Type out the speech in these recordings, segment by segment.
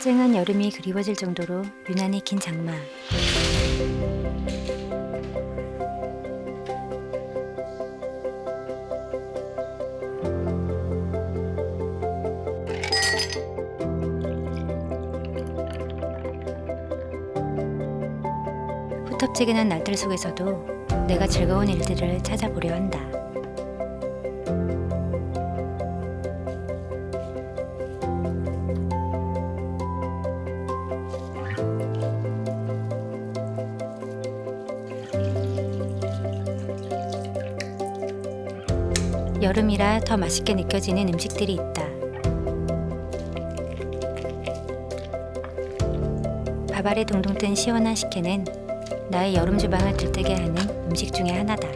쨍한 여름이 그리워질 정도로 유난히 긴 장마. 후텁지근한 날들 속에서도 내가 즐거운 일들을 찾아보려 한다. 여름이라 더 맛있게 느껴지는 음식들이 있다. 밥 아래 둥둥 뜬 시원한 식혜는 나의 여름 주방을 들뜨게 하는 음식 중에 하나다.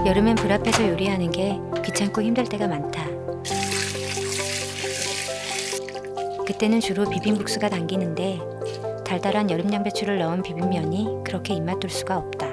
여름엔 불 앞에서 요리하는 게 귀찮고 힘들 때가 많다. 그때는 주로 비빔국수가 당기는데 달달한 여름 양배추를 넣은 비빔면이 그렇게 입맛 돌 수가 없다.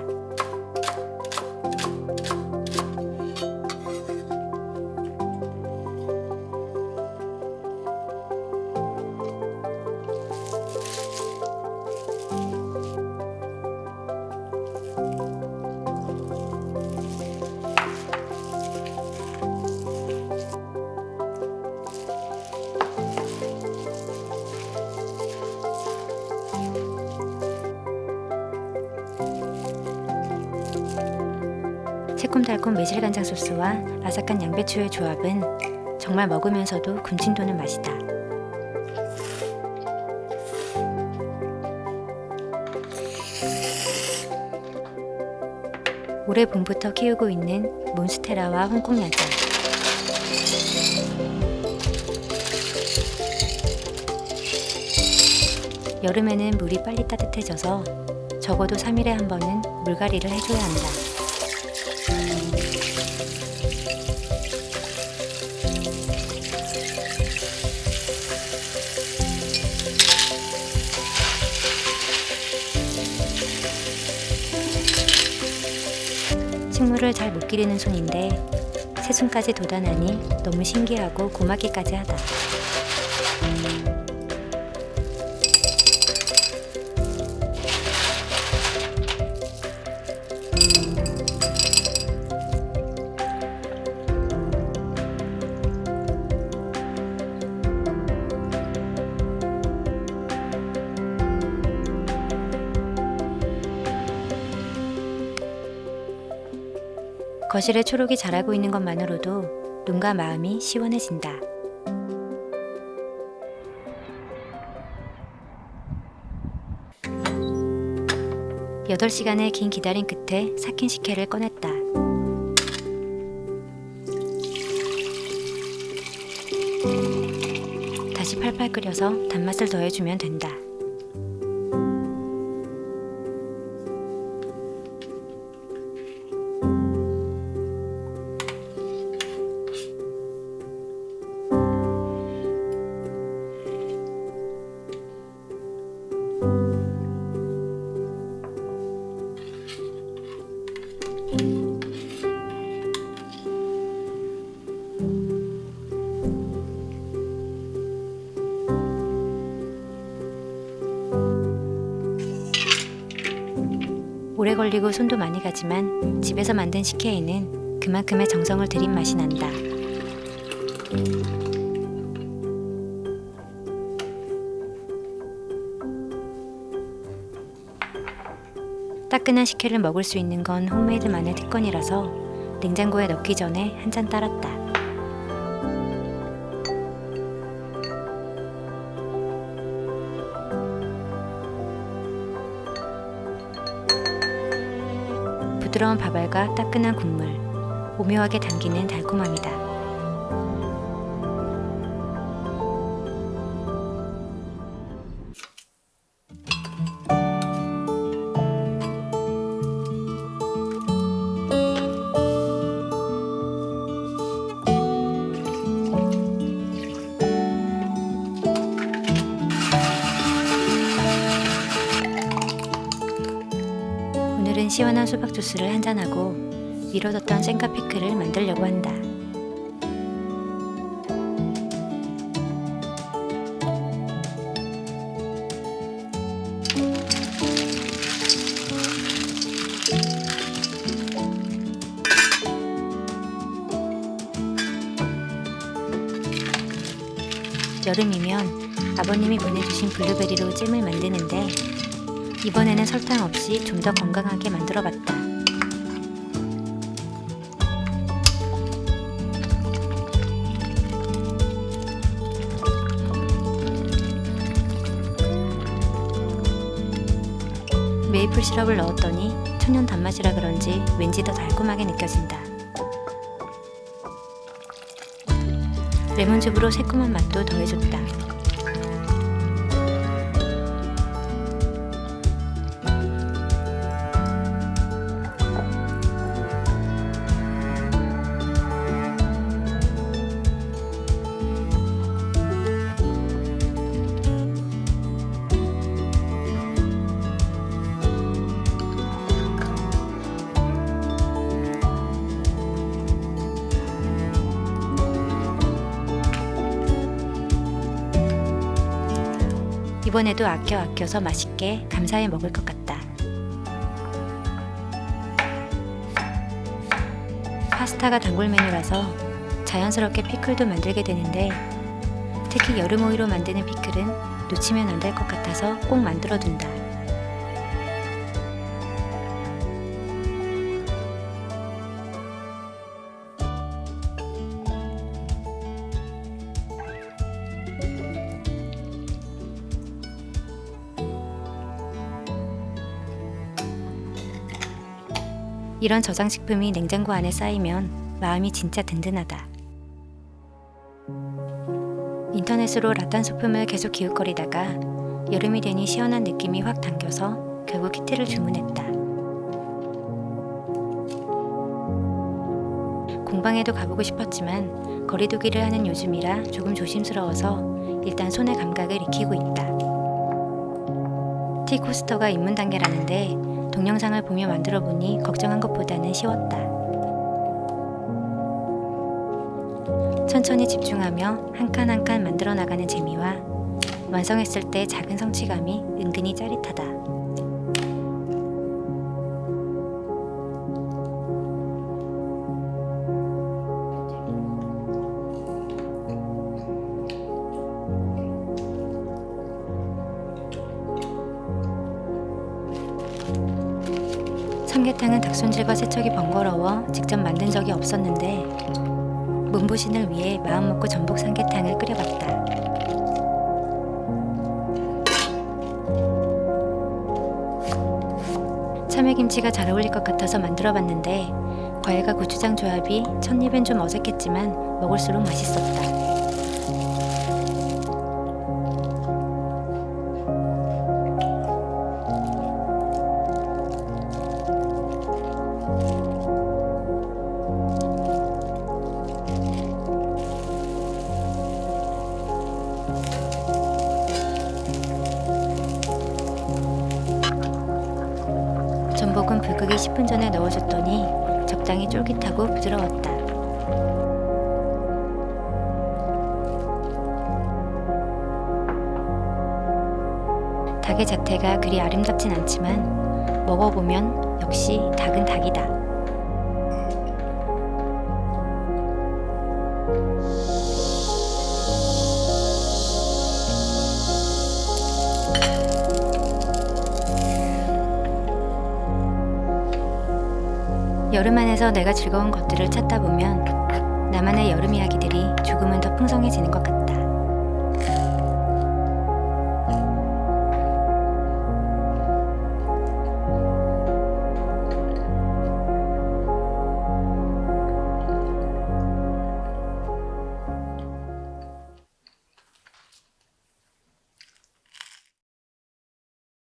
새콤달콤 매실간장 소스와 아삭한 양배추의 조합은 정말 먹으면서도 군침 도는 맛이다. 올해 봄부터 키우고 있는 몬스테라와 홍콩야자. 여름에는 물이 빨리 따뜻해져서 적어도 3일에 한 번은 물갈이를 해줘야 한다. 식물을 잘 못 기르는 손인데 새순까지 돋아나니 너무 신기하고 고맙기까지 하다. 거실에 초록이 자라고 있는 것만으로도 눈과 마음이 시원해진다. 여덟 시간의 긴 기다림 끝에 삭힌 식혜를 꺼냈다. 다시 팔팔 끓여서 단맛을 더해주면 된다. 오래 걸리고 손도 많이 가지만 집에서 만든 식혜에는 그만큼의 정성을 들인 맛이 난다. 따끈한 식혜를 먹을 수 있는 건 홈메이드만의 특권이라서 냉장고에 넣기 전에 한 잔 따랐다. 부드러운 밥알과 따끈한 국물, 오묘하게 담기는 달콤함이다. 시원한 수박 주스를 한잔하고 미뤄뒀던 생카 피클을 만들려고 한다. 여름이면 아버님이 보내주신 블루베리로 잼을 만드는데 이번에는 설탕 없이 좀 더 건강하게 만들어봤다. 메이플 시럽을 넣었더니 천연 단맛이라 그런지 왠지 더 달콤하게 느껴진다. 레몬즙으로 새콤한 맛도 더해줬다. 이번에도 아껴서 맛있게 감사히 먹을 것 같다. 파스타가 단골 메뉴라서 자연스럽게 피클도 만들게 되는데 특히 여름 오이로 만드는 피클은 놓치면 안 될 것 같아서 꼭 만들어 둔다. 이런 저장식품이 냉장고 안에 쌓이면 마음이 진짜 든든하다. 인터넷으로 라탄 소품을 계속 기웃거리다가 여름이 되니 시원한 느낌이 확 당겨서 결국 키트를 주문했다. 공방에도 가보고 싶었지만 거리두기를 하는 요즘이라 조금 조심스러워서 일단 손의 감각을 익히고 있다. 티 코스터가 입문 단계라는데 동영상을 보며 만들어보니 걱정한 것보다는 쉬웠다. 천천히 집중하며 한 칸 한 칸 만들어 나가는 재미와 완성했을 때 작은 성취감이 은근히 짜릿하다. 삼계탕은 닭손질과 세척이 번거로워 직접 만든 적이 없었는데 몸보신을 위해 마음먹고 전복 삼계탕을 끓여봤다. 참외김치가 잘 어울릴 것 같아서 만들어봤는데 과일과 고추장 조합이 첫입엔 좀 어색했지만 먹을수록 맛있었다. 전복은 불 끄기 10분 전에 넣어줬더니 적당히 쫄깃하고 부드러웠다. 닭의 자태가 그리 아름답진 않지만 먹어보면 역시 닭은 닭이다. 여름 안에서 내가 즐거운 것들을 찾다 보면 나만의 여름 이야기들이 조금은 더 풍성해지는 것 같다.